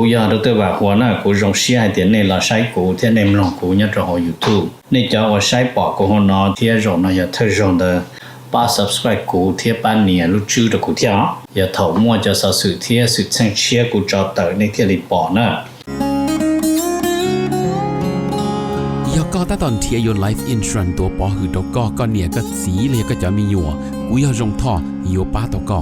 กูอยากรู้ตัวว่าหัวหน้ากูรงเสียเดี๋ยวนี้เราใช้กูที่ในลองกูเนี่ยจะหอ YouTube นี่จะว่าใช้ปอกกูหัวหน้าที่รงนะอย่าเธอรงเด้อป้า subscribe กูที่ป้าเนี่ยรู้ชื่อ的กูที่อย่าถอมั่วจะสสื่อที่สุดแสงเชียกูจะเตอในที่รีปอนะก็ตอนเทียยน Life Insurance ตัวปอหือตกก็เนี่ยก็สีเลยก็จะมีอยู่กูอยากจงท่ออยู่ป้าตก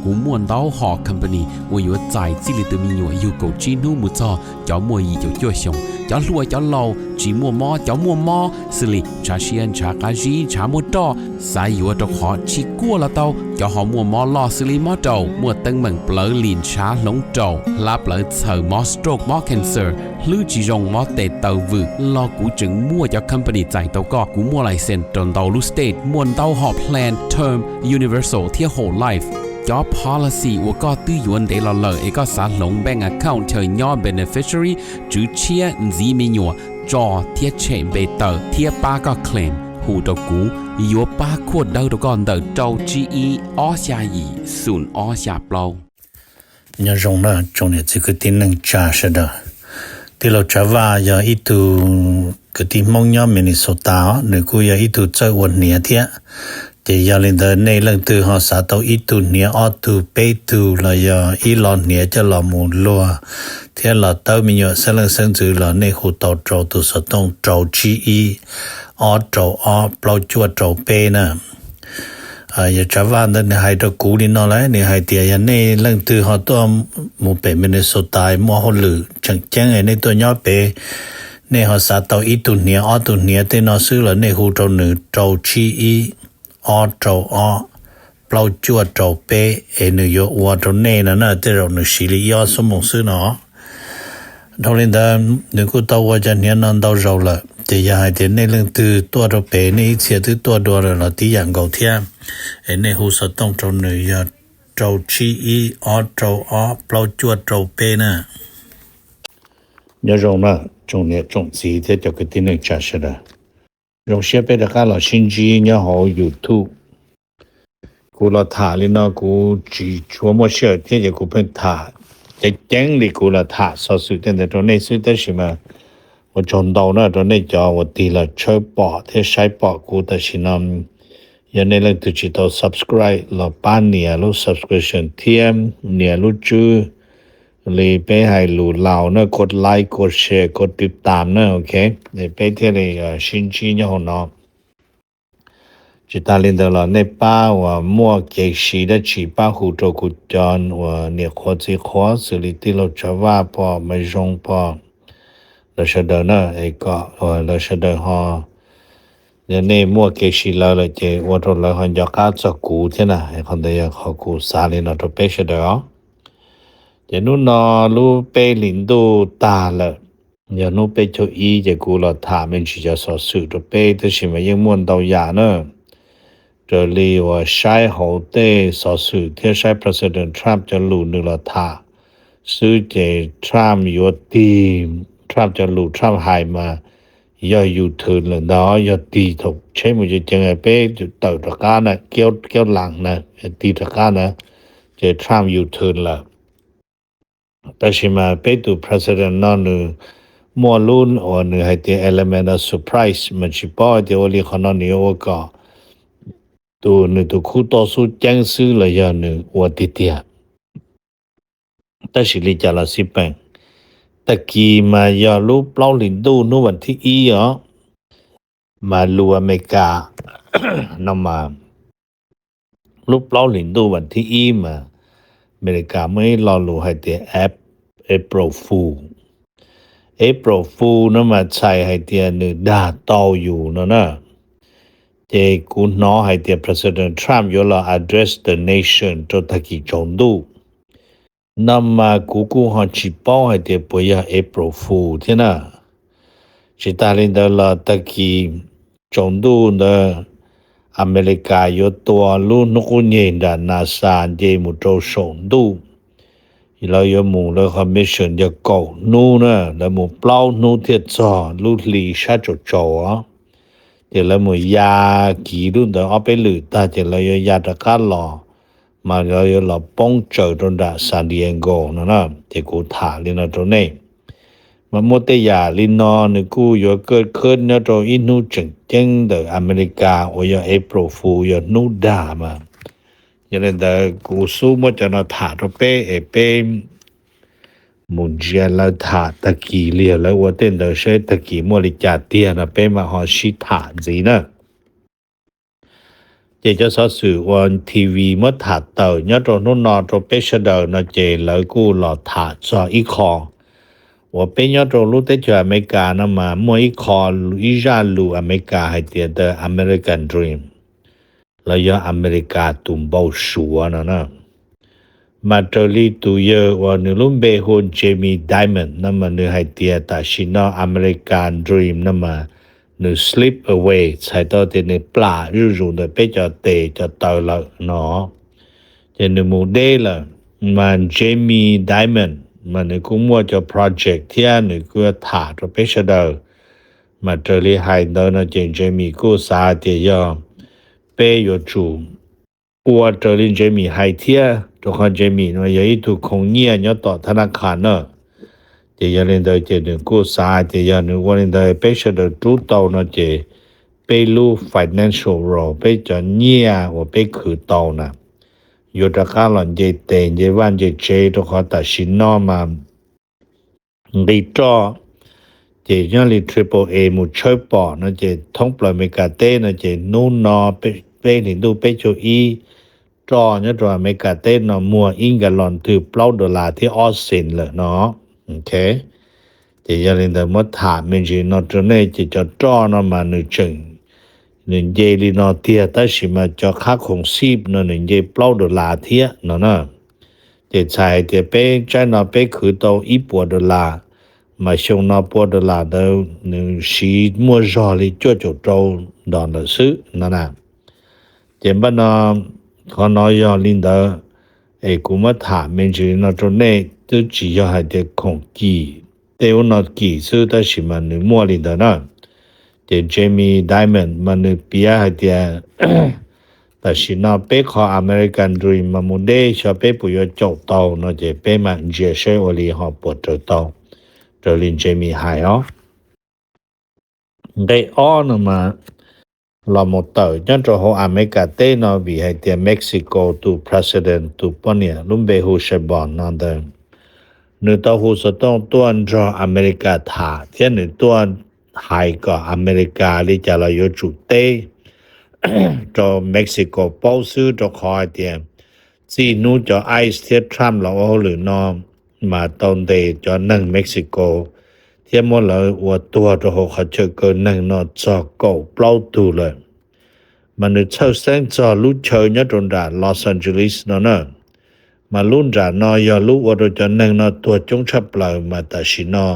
กูม่วนเต้าหอ company ว่าอยู่ใจจิลิตมีอยู่กูจีนูมุจอจะมัวอีจะจ่วยชงจะรวยจะเล่าจีมัวมอจะมัวมอสิลิชาเชียนชากาจีชามัวตอสายอยู่ตกหอชิกัวละเต้าจะหอมัวมอลอสิลิมอเต้ามัวตึงเหมือนเปลือลินชาหลงเต้าลาเปลือเสือมอสโตรกมอ cancer หรือจีจงมอเตเต้าวืรอกูจึงมัวจะ company ใจเต้าก็กูมัวไลเซนตนเต้าลูสเตทมวนเต้าหอ plan term universal ที่ whole lifeจอ policy ว่าก็ตื้อยวนเดลเลอเอกสารลงแบงก์ account เธอย่อ beneficiary จื้อเชียจีมีหยัวจอเทียเชมเบเตอร์เทียป้าก็ claim หูตกูยัวป้าขวดเดาตก่อนเดาเจ้า GE อ้อชายีศูนย์อ้อชาเปล่าเนี่ยรงนะจงเนี่ยคือที่นึงจ่าเสดที่เราจะว่าอย่าอีตูคือที่มองย่อมินิโซตาหรือกูอย่าอีตูเจ้าวันเนี่ยเทียแต่ยาลินเดในเรื่องตัวหอสาตัวอีตูเนี่ยออตูเปตูละยาอีหลอนเนี่ยจะหลอมูลัวเทียหลอเต้ามีอยู่เสลังเซิงจือหลอในหูเต้าโจตัวสตงโจจีอีออโจออเปล่าจวดโจเปนะอย่าจะว่าในไฮตะกูนี่นอเลยในไฮเตียในเรื่องตัวหอตัวมูเปมินโซตายมัวหลือจังแจ้งในตัวย่อเปในหอสาตัวอีตูเนี่ยออตูเนี่ยเตนอซื้อละในหูโจหนึ่งโจจีอีออโจออเปล่าจวดโจเปเนยวัวโจเน่นะเตเราหนึ่งสิริยอสมองซื้อเนาะทอลินดาหนึ่งกูตัวว่าจะเนี่ยนั่นตัวเราละแต่ยาให้เดี๋ยวในเรื่องตัวโจเปในเสียตัวเราที่อย่างเก่าเทียในหูสต้องโจหนึ่งโจชีอีออโจออเปล่าจวดโจเปนะเนี่ยรงนะจงเนี่ยจงสีที่จะกินหนึ่งจัดเสด็จ用些别的干了新机也好 YouTube กูละถ่าลินะกูจีชัวโมเชื่อที่จะกูเป็นถ่าจะแจ้งลิกูละถ่าสอสุดแต่ตรงนี้สุดแต่สิมาว่าจนดาวนะตรงนี้จะว่าตีละเชื่อปอที่ใช้ปอกูแต่สินำยันในเรื่องตุจิตเอา subscribe ละป้านเนี่ยรู้ subscription เทียมเนี่ยรู้จื้อเลยไปให้รู้เหล่านะกดไลค์กดแชร์กดติดตามนะโอเคเลยไปที่เลยชินจีเนี่ยของน้องจิตาลินเดอร์ในป้าว่ามั่วเกชีได้ชีป้าหูโจกุจรว่าเนี่ยขอสิขอสิริที่เราจะว่าพอไม่จงพอเราเสดนะไอ้ก็เราเสดฮอเนี่ยในมั่วเกชีเราเลยเจว่าเราหันยาก้าจะกูใช่ไหมไอ้คนเดียวเขากูสาลินเราจะไปเสดอ๋อจะนู่นนอรู้ไปลินดูตาเลยอย่านู่นไปโจอีจะกูเราถามมันจะสอสื่อจะไปแต่สิมันยังม่วนดาวยาเนอะ这里我晒好的少数天晒 President Trump จะรู้นึกละท่าซื้อเจ Trump อยู่ดี Trump จะรู้ Trump หายมาอย่าอยู่ถึงแล้วเนาะอย่าตีถูกใช่มั้ยจะไงไปต่อตะการนะเกี่ยวหลังนะตีตะการนะเจ Trump อยู่ถึงแล้วแต่สิมาไปดู President นั่นนึมัวลุ้นว่านึให้ที่ element of surprise มันสิบ่ที่ว่าลีคนนั้นนี่ว่าก็ตัวนึตัวคู่ต่อสู้แจ้งซื้อเลยอย่างนึว่าติเตียแต่สิลิจาละสิแปงตะกี้มาอย่ารู้เปล่าลินดูนู่วันที่อีอ๋อมารู้อเมริกานำมารู้เปล่าลินดูวันที่อีมาอเมริกาไม่รอรู้ให้ที่April Fool นั่นมาใช้ให้ที่นึด่าต่ออยู่นะเจกูน้อให้ที่ President Trump ยอล address the nation จนตะกี้จงดูนำมากูหันชิป้อให้ที่ปอยา April Fool ที่น่ะจิตาลินเดลตะกี้จงดูนะอเมริกายตัวลูนกุเยนดานาซาเจมุโจชงดูเรา有มู了 commission จะก่อนู่นนะแล้วมูเปล่านู่นที่จ่อลูลีชาจุจ่อเดี๋ยวแล้วมูยากี่รุ่นเดี๋ยวเอาไปหลือตาเดี๋ยวเรายาตะการหล่อ มาก็เราป้องเจอตรงดาซานดิเอโกนะที่กูถาลินะตรงนี้มาหมดแต่ยาลินอนี่กูอยู่เกิดขึ้นนะตรงอินูจึงเดออเมริกาโอยเอโปรฟูยนูดามาอย่างนั้นแต่กูสู้หมดจะนะถาตัวเป้มุนเจียนแล้วถาตะกี้เลียแล้วว่าเต้นเดอใช้ตะกี้มริจาเตียนะเป้มาหอชิถาจีนะเจจะสอสื่อวันทีวีเมื่อถาเต่าเนี่ยตรงนู้นนอตรงเปชเดอร์นะเจแล้วกูหลอดถาจออีคอว่าเป็นเนี่ยตรงรู้แต่จะอเมริกานะมาเมื่ออีคออีจาลูอเมริกาให้เตียเดออเมริกันดรีมแล้วยอเมริกาตุ่มเบาชัวนะมาตอลีตัวเยอะว่านึลุมเบฮุนเจมี่ไดมอนด์นั่นมันนึให้เตียตาชินออเมริกันดรีมนั่นมานึ slip away ใช้ตัวเตนปลาฤดู的ไปจะเตจะเตาละเนาะจะนึมูเดละมันเจมี่ไดมอนด์มันนึกูมัวจะโปรเจกต์ที่นึกูถาตัวไปเสดมาตอลีให้เดินเจมี่กูสาเตียไปอยู่จูว่าตอลีเจมี่ให้เทียตัวของเจมี่ว่า有一途คงเงียเนี่ยต่อธนาคารเนาะเจยันเดเจนึกูสาเจยันวันเดไปเสดตู้เตาเนาะเจไปรู้ financial role ไปจะเงียว่าไปคือเตานะอยู่ตะกาหล่อนเจเตนเจวันเจเจตัวของตัดสินนอมาดีจ่อเจยันลี triple A มุช่วยปอนะเจท่องปล่อยเมกาเต้นะเจนู่นนอไปถึงดูไปโจอีจอเนี่ยตัวอเมริกาเต้นมัวอิงกันหล่อนถือเปล่าดอลลาร์ที่ออสซินเลยเนาะโอเคจะยังเล่นแต่มาถามมันจีนอตรงนี้จะจอเนาะมาหนึ่งจึงหนึ่งเจลีนอเทียแต่สิมาจะค่าของซีบเนาะหนึ่งเจเปล่าดอลลาร์เทียเนาะจะใช้จะไปใจเนาะไปคือตัวอีปัวดอลลาร์มาชงเนาะปัวดอลลาร์เดิมหนึ่งสีมัวจอลิจ่อโจดอนละซื้อนั่นเจมบ้านเนาะขอน้อยยอลินเดอกูมาถามมันจีนอตรงนี้就只要还得空机แต่ว่าnot机是但是มันนึมัวลินเดอนะแต่เจมี่ไดมอนด์มันนึเปียให้เดียแต่สินะไปขออเมริกันดรีมมามุนเดชอบไปปุยจบเตาเนาะจะไปมันเจเชอลีฮอปวดเตาเจลินเจมี่หายได้อ้อนมาเราหมดเตอยันจะหัวอเมริกาเต้นวิให้เตียเม็กซิโกตูประธานตูปนเนี่ยลุมเบฮูเชบอนนั่นเดิมเนื้อตัวหูสต้องตัวจออเมริกาถาเทียนเนื้อตัวไฮก็อเมริกาลิจะเราอยู่จุดเต้จอเม็กซิโกเป้าซื้อจอคอยเตียซีนูจอไอซ์เทียทรัมเราหรือนอมมาตอนเดจอนั่งเม็กซิโกเทียมเราว่าตัวจอเขาเจอเกินนั่งนอจอเก่าเปล่าตูเลยมันเช่าแสงจอลุเชยเนี่ยตรงด่านลอสแอนเจลิสเนาะมาลุ่นด่านนอยอลุว่าเราจะนั่งนอตัวจงชับเปล่ามาตัดสินอ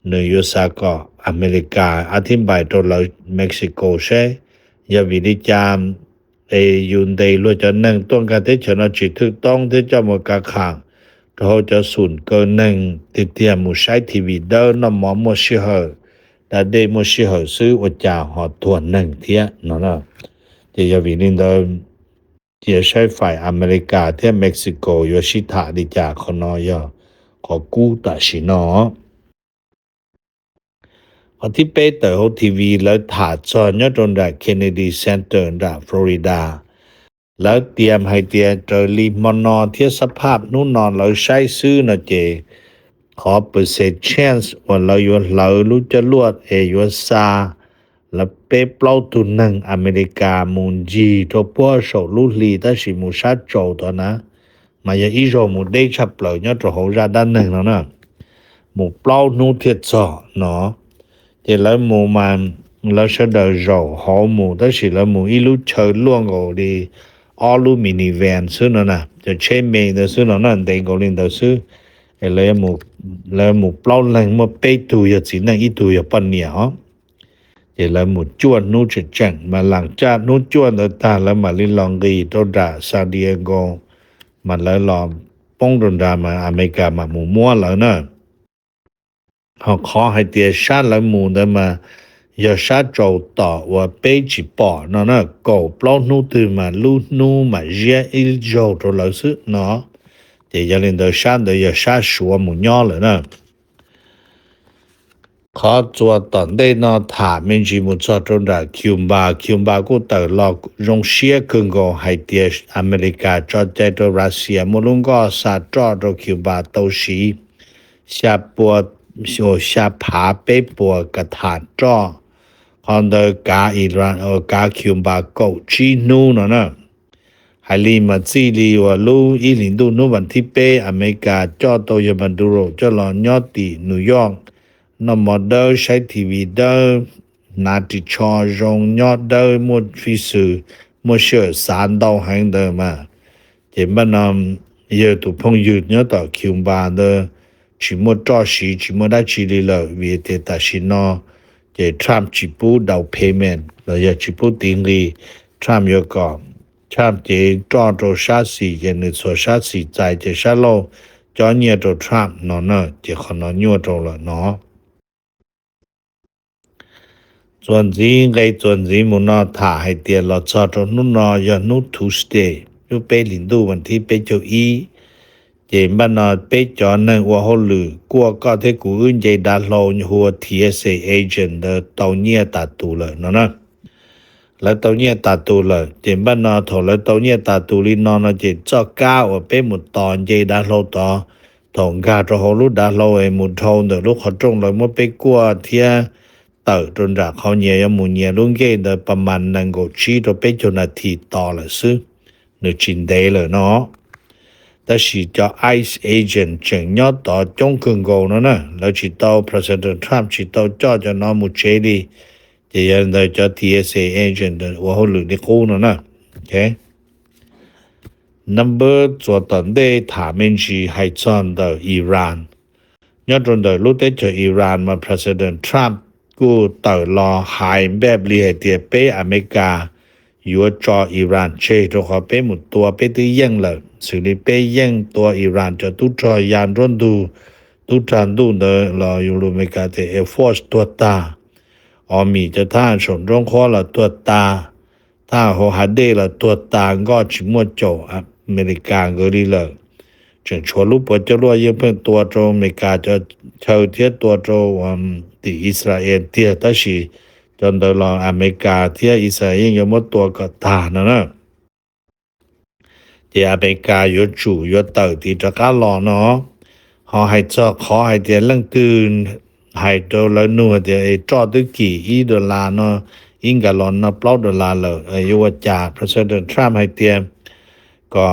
เนยสากออเมริกาอธิบายตัวเราเม็กซิโกใช่ยาวิริจามยุนเดย์รู้จะนั่งต้องการที่จะนอจิตถูกต้องที่จะมากาขังเขาจะสูญเกินนั่งติดเตียมุใช้ทีวีเดินน้ำหมอมชิเหอแต่เดมชิเหอซื้อว่าจะหอตัวนั่งเทียเนาะจะยาวิรินเดิมจะใช้ฝ่ายอเมริกาที่เม็กซิโกยชิตาดิจากคนน้อยขอกู้ตัดสินอพอที่ไปเตอร์ทีวีแล้วถาจอเนี่ยตรงด่านเคนเนดีเซ็นเตอร์ด่านฟลอริดาแล้วเตรียมให้เตียเจอรีมอนอที่สภาพนู่นนอนเราใช้ซื้อนะเจขอเปอร์เซ็นต์ chance ว่าเราอยู่เรารู้จะลวดอยู่ซาแล้วเปเปล่าตุนังอเมริกามุนจีตัวปัวโสลุลีแต่สิมุชาโจตัวนะมาอย่าอีโจมุได้ชับเปล่าเนี่ยตัวเขาจะด้านหนึ่งแล้วนะหมู่เปล่านู่เทียจอเนาะแต่แล้วหมู่มันแล้วเสดอโจหอหมู่แต่สิแล้วหมู่อีลุเชิญล่วงเอาดีออลูมินิแวนซื้อนะจะเช่นเมย์แต่ซื้อนั่นเด็กก็เล่นแต่ซื้อแล้วหมู่เปล่าแรงมาเปตัวอย่าสินั่งอีตัวอย่าปันเนี่ยแล้วหมู่จวนนู่จะจังมาหลังจากนู่จวนต่างแล้วมาลิลองกีตัวด่าซานดิเอโกมันแล้วลอมป้องดนดามาอเมริกามาหมู่มั่วแล้วนะเขาขอให้เตียชาติแล้วหมู่ได้มา ya sha trâu tỏ và bê chỉ bỏ nó nè cổ plau nu từ mà lu nu mà dễ il dầu rồi lợi sự nó thì giờ lên đời sha đời ya sha sủa một nhỏ rồi nè khó cho tận đây nó thả mình chỉ một cho trong là Cuba cũng tự lo rong xia cường gò hay tiệt America cho chạy cho Russia một lúc có sa cho Cuba tàu sĩ xa bùa xa phá bế bùa cả thản cho còn đời cả Iran ở cả Cuba cậu chi nu nó nè hay li mà chỉ li và lu ý linh tu nu vẫn thi bế America cho tàu giờ Maduro cho lo nhớ tỷ New York nó mà đỡ sai TV đỡ nà chỉ cho rong nhớ đỡ một phi sự một sự sản đau hành đỡ mà chỉ mà giờ tụ phong dư nhớ tàu Cuba đỡ chỉ một trò sĩ chỉ một đã chỉ lý lợi vì thế ta xin nó để Trump chỉ bù đầu payment rồi giờ chỉ bù tiền lý Trump yêu cầu Trump chỉ cho sát sĩ để người số sát sĩ tại để sát lâu cho nhiều cho Trump nó nè chỉ còn nó nhiều cho là nó chuẩn gì muốn nó thả hay tiền là cho nó giờ nút Tuesday lúc bé linh đuวันที่bé cho ý chỉ mà nó bé cho nên qua hồ lử qua có thể cú ứng dây đã lâu như hoa TSA agent de tàu nhia tà tù lợi nó nè là tàu nhia tà tù lợi chỉ mà nó thổ là tàu nhia tà tù li nó chỉ cho cao ở bé một tòn dây đã lâu to thòng ga cho hồ lúc đã lâu ấy một thôn được lúc họ trông lại một bé qua thia tờ trôn ra họ nhiều một nhiều luôn cái de ประมาณนั้นก็ชี้ตัวbé choนาทีต่อละซึ่งนึกจินได้เลยเนาะแต่สิจะ ICE agent จึงยอดต่อจงคืนโกนั่นน่ะแล้วสิต่อ President Trump สิต่อจอจะนอมุเจดีจะยันได้จะ TSA agent ว่าเขาหลุดในคู่นั่นน่ะโอเค number 做ตอนได้ถามมันสิให้จอน的อิหร่านยอดจนได้รู้ได้จะอิหร่านมา President Trump กูต่อรอหายแบบเรียเตียเป้อเมริกาอยู่จออิหร่านเชตัวเขาเป้หมดตัวเป้ที่ยังเลยสิ่งที่เป้ยังตัวอิหร่านจะตุจอยานร่นดูตุจันดูเนอรออยู่อเมริกาเตเอฟอร์สตัวตาอมีจะท่าชนร่องคอละตัวตาถ้าโฮฮัดเดละตัวตาก็ชิมวดโจอเมริกาก็ดีเลยจึงชวนลูกปจะรวยยังเพิ่งตัวโจอเมริกาจะเช่าเทียตัวโจที่อิสราเอลเทียตัชีจนตลอดอเมริกาเทียอิสราเอลยังหมดตัวก็ตานะที่อเมริกาอยู่จู่อยู่เตอที่จะก้ารอเนาะเขาให้เจาะขอให้เดียเรื่องตื่นให้ตัวละหน่วยเดียจอดด้วยกี่$เนาะอิงกะลอนนะ$เลยอยู่ว่าจาก President Trump ให้เตียก็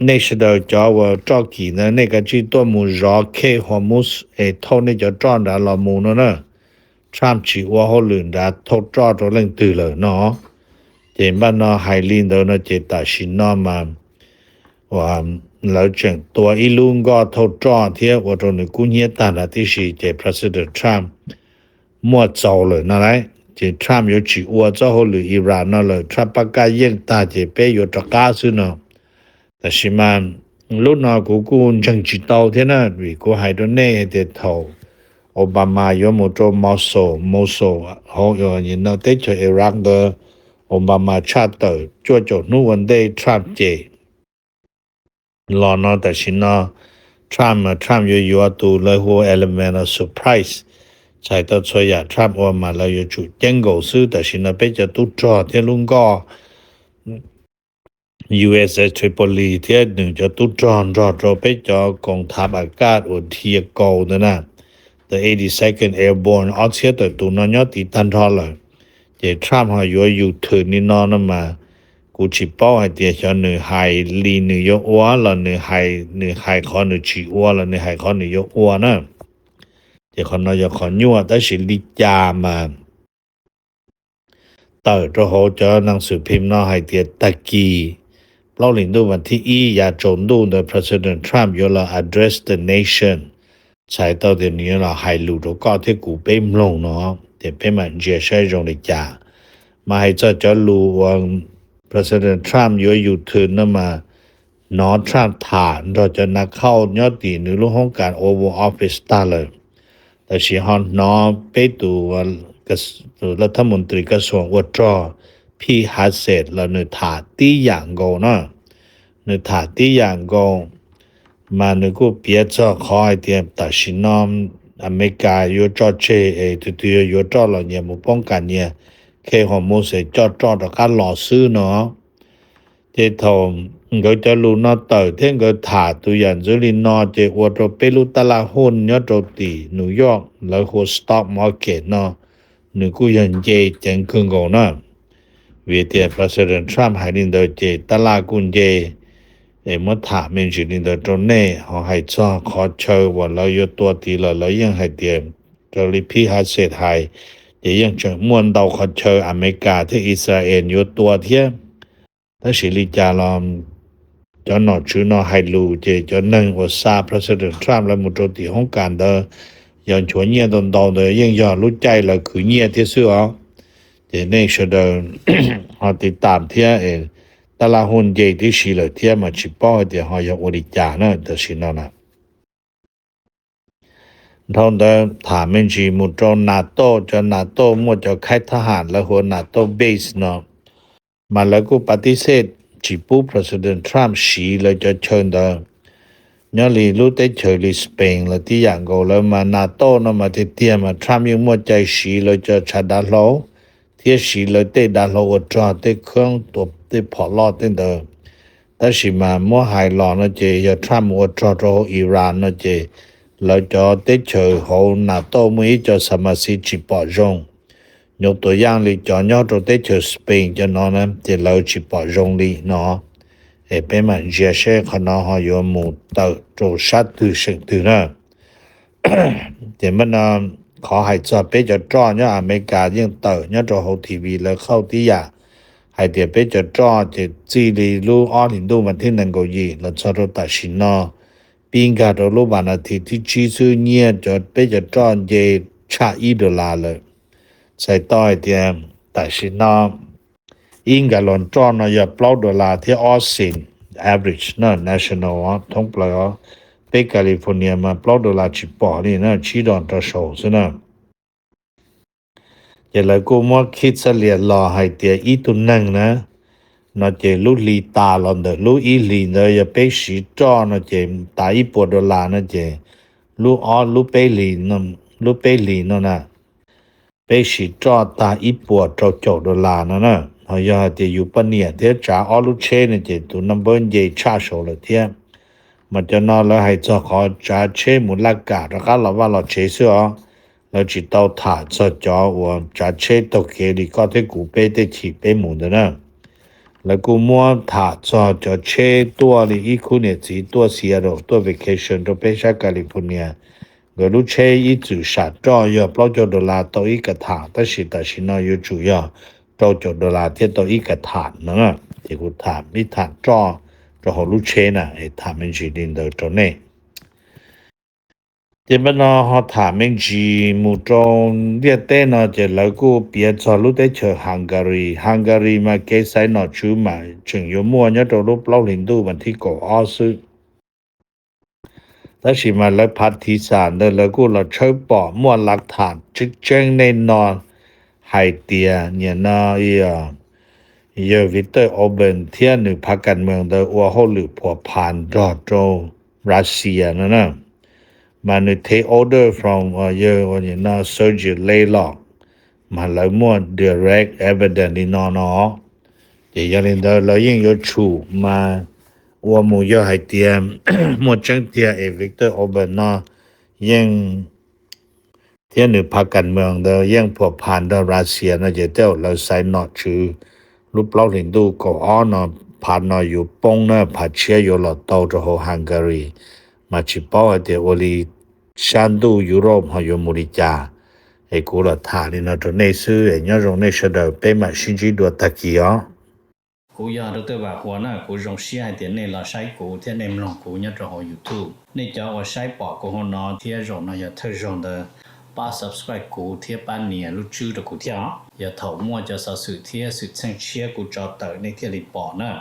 ในสดจอว่าจอกี่นะในก็จีตัวมูรอเคฮอมุสเท่านี้จะจอดดาลอมูเนาะTrump chỉว่าเขาลืนดาทดจอดตัวเรื่องตื่นเลยเนาะเจบ้านเนาะไฮลินเดอเนาะเจตาชินเนาะมาว่าเราจึงตัวอีลุงก็ทดจอดเทียว่าตรงนี้กูเนียตาละที่สิเจ President Trump มั่วเจ้าเลยนะไรเจ Trump อยู่จีว่าเจ้าเขาหรืออิหร่านเนาะเลย Trump ปากกายังตาเจเป้อยู่ตะกาซึเนาะแต่สิมันรุ่นเนาะกูจังจิตเอาเท่านั้นวิกูให้ตัวเน่เด็ดเท่าโอบามาอยู่หมดโจมอโซเขาอยู่ยินเนาะเตจอิรักเดอโอบามาชาเตอร์จวดนู่วันเดย์ทรัมป์เจรอเนาะแต่สิเนาะทรัมป์อยู่ตัวเลยหัว element of surprise ใช่ตัวช่วยทรัมป์ว่ามาแล้วอยู่จุดยังกูซื้อแต่สิเนาะไปจะตุจอที่ลุงก็ USS Tripoli ที่หนึ่งจะตุจอไปจะกองทัพอากาศอุทียโกนะThe 82nd Airborne ออกเสียตัวตัวนอยติตันทอเลยเจทรัมป์อยู่ถือนี่นอนมากูชิป้อให้เดียชอ1ไฮลี1ยกอัวละ1ไฮขอ1ชิอัวละ1ไฮขอ1ยกอัวนะเจคนนอยขอญัวแต่สิลิจามาเตอร์โหจะหนังสือพิมพ์เนาะให้เดียตะกี้เล่าหลินดูวันที่อย่าโจมดูโดย President Trump อยู่ละ address the nationใช้ตัวเดี๋ยวนี้เราให้รู้ตัวก็ที่กูเป็นลงเนาะแต่เป็นมันเจใช้ตรงเลยจ้ามาให้จะรู้ว่า President Trump อยู่ถือนั่นมาน้อง Trump ฐานเราจะนักเข้ายอดตีในเรื่องของการ Oval Office ตาเลยแต่สิฮอนน้องไปตัว รัฐมนตรีกระทรวงอุตสาหพี่ฮัสเซตและนึถาตี้อย่างโกนะนึถาตี้อย่างโกมานึกูเปียจอขอให้เตรียมตัดสินอมอเมริกาอยู่จอเชตุอยู่จอเราเนี่ยมุป้องกันเนี่ยเคหอมูเสจอดต่อการหล่อซื้อเนาะเจทอมก็จะรู้นอเตอเท่งก็ถาตัวอย่างจุลินอเจอวดเปรุตลาดหุ้นยอดตีนิวยอร์กแล้วโฮสต็อกมาร์เก็ตเนาะนึกูยันเจจังคึงโกนะเวเตีย President Trump ให้ลินเดอเจตลาดกุนเจมถามันจิลินเดอตรงนี้เขาให้จ้อขอเชิญว่าเราอยู่ตัวตีเรายังให้เตรียมจะรีพี่หาเศษให้จะยังจะมวนดาวขอเชิญอเมริกาที่อิสราเอลอยู่ตัวเทียถ้าสิริจาลอมจะนอชื่อนอให้รู้เจจะนั่งว่าซา President Trump และมุตติของการเดยังชวนเงียตอนเดยังยอดรู้ใจเราคือเงียที่สุดเจนี่เสดเขาติดตามเทียตลาดหุ้นเจที่สิเลยเทียมาชิป้อเดี๋ยวเขาอยากบริจาคนะแต่สินั่นนะท่านเดิมถามมันจีมุตรนาโต้จะนาโต้มั่วจะค่ายทหารแล้วหัวนาโต้เบสเนาะมาแล้วก็ปฏิเสธจีปู President Trump สีเลยจะเชิญเดิมเนี่ยลีรู้ได้เชิญลีสเปนแล้วที่อย่างก็แล้วมานาโต้เนาะมาที่เตียมาทรัมป์ยังมั่วใจสีเลยจะชาดาโลที่สีเลยได้ดาโลอดจอได้เครื่องตัวได้พอลอดได้เดิมแต่สิมามั่วหายหลอนนะเจยทรัมป์อดจอโรอิหร่านนะเจแล้วจะได้เชิญเขานาโต้มือจะสมาชิกจีปอจงยกตัวอย่างลีจอนยอดได้เชิญสเปนจะนอนนะจะเราจีปอจงลีเนาะเป็นมันเจเช่ขนาดเขาอยู่หมู่ต่อโจชัดตื่นสิ่งตื่นนะแต่มันขอให้จะไปจะจ้อนเนี่ยอเมริกายังต่อเนี่ยจะเขาทีวีแล้วเข้าที่อยากให้เดี๋ยวไปจะจ้อจะจีรีรู้อ้อหินดูมันที่นั่งก็ยีแล้วจะรู้ตัดสินเนาะปีนการรู้วันอาทิตย์ที่ชี้ซื้อเนี่ยจะไปจะจ้อนเจชา$1เลยใส่ต่อยเดียมตัดสินเนาะอิงกับหลอนจ้อนเนาะอย่าเปล่า$ที่ออสซิน average เนาะ national ท้องเปล่าไปแคลิฟอร์เนียมาเปล่า$จิปอนี่นะชี้ดอนตะโชซะนะจะเลยกูมั่วคิดเสลียรอให้เตียอีตุนนั่งนะน่าจะลุลีตาลอนเดลุอีลีเนยไปสีจ้อน่าจะตาอีปวด$น่าจะลุลุไปลีนลุไปลีนั่นน่ะไปสีจ้อตาอีปวด$นะเฮาอย่าจะอยู่ปะเนี่ยเดี๋ยวจะเอาลุเชเนี่ยจะตัวนัมเบอร์เยชาโชเลยเทียมันจะนอนแล้วให้จะขอจะเชมูลกาแล้วก็เราว่าเราเชเสือแล้วจิตเอาถ่าจะจ่อว่าจะเชตกเกลีก็ที่กูไปได้ฉีไปหมุน的呢แล้วกูมัวถ่าจะเชตัวลีอีคูเนี่ยจีตัวเสียตัวตัว vacation ตัวไปชาแคลิฟอร์เนียก็รู้เชอีจุชาจ่ออย่าเปล่า$ตัวอีกถ่าแต่สินะอยู่จุย$ที่ตัวอีกฐานนะที่กูถามมีฐานจ่อจะหลุเชนะถามมันจีดินเดอร์ตัวนี้เจมันเขาถามมันจีมุตรงเรียกเต้นจะแล้วกูเปียจอลุได้เจอฮังการีมาเกสไซนอชูมาจึงอยู่มัวเนี่ยตัวรูปเล่าลินดูมันที่ก่ออ้อซึแต่สิมาแล้วพัดที่สารแล้วกูเราเชื่อปอมัวหลักฐานจึกเจงในนอนไฮเตียเนี่ยนะวิกเตอร์โอเบนเทียนหนึ่งพรรคการเมืองโดยอัวเขาหรือผัวพันจอโจรัสเซียนะมัน take order from เนี่ยนะ Sergey Laylock มันเลยมั่ว direct evidence นี่นอเดี๋ยวยังเดินเรายิ่งยชูมาอัวมูยอไฮเตียมั่วจังเตียวิกเตอร์โอเบนเนาะยังเที่ยหนึ่งพรรคการเมืองเดยังผัวพันกับรัสเซียนะจะเดี๋ยวเราใส่นอชื่อรูปเล่าลินดูก็อ้อนผ่านอยู่ปงนะผ่าเชียอยู่หลอดโตจะหัวฮังการีมาชิปอเดี๋ยวลีชันดูยุโรปหอยมูริจากูละท่านี่นะตัวนี้ซื้อเนี่ยตรงนี้เสด็จไปมาชิจิดัวตะกี้กูอยากรู้ตัวว่าหัวหน้ากูรงเสียเดี๋ยวนี้เราใช้กูที่ในมลองกูเนี่ยจะหอ YouTube นี่จะว่าใช้ปอกกูหัวนอที่รงนะอย่าเธอรงเดป้า subscribe กูที่ป้าเนี่ยรู้ชื่อ的กูที่อย่าถอมั่วจะสื่อที่สื่อเชียกูจอเตอในที่รีปอนะ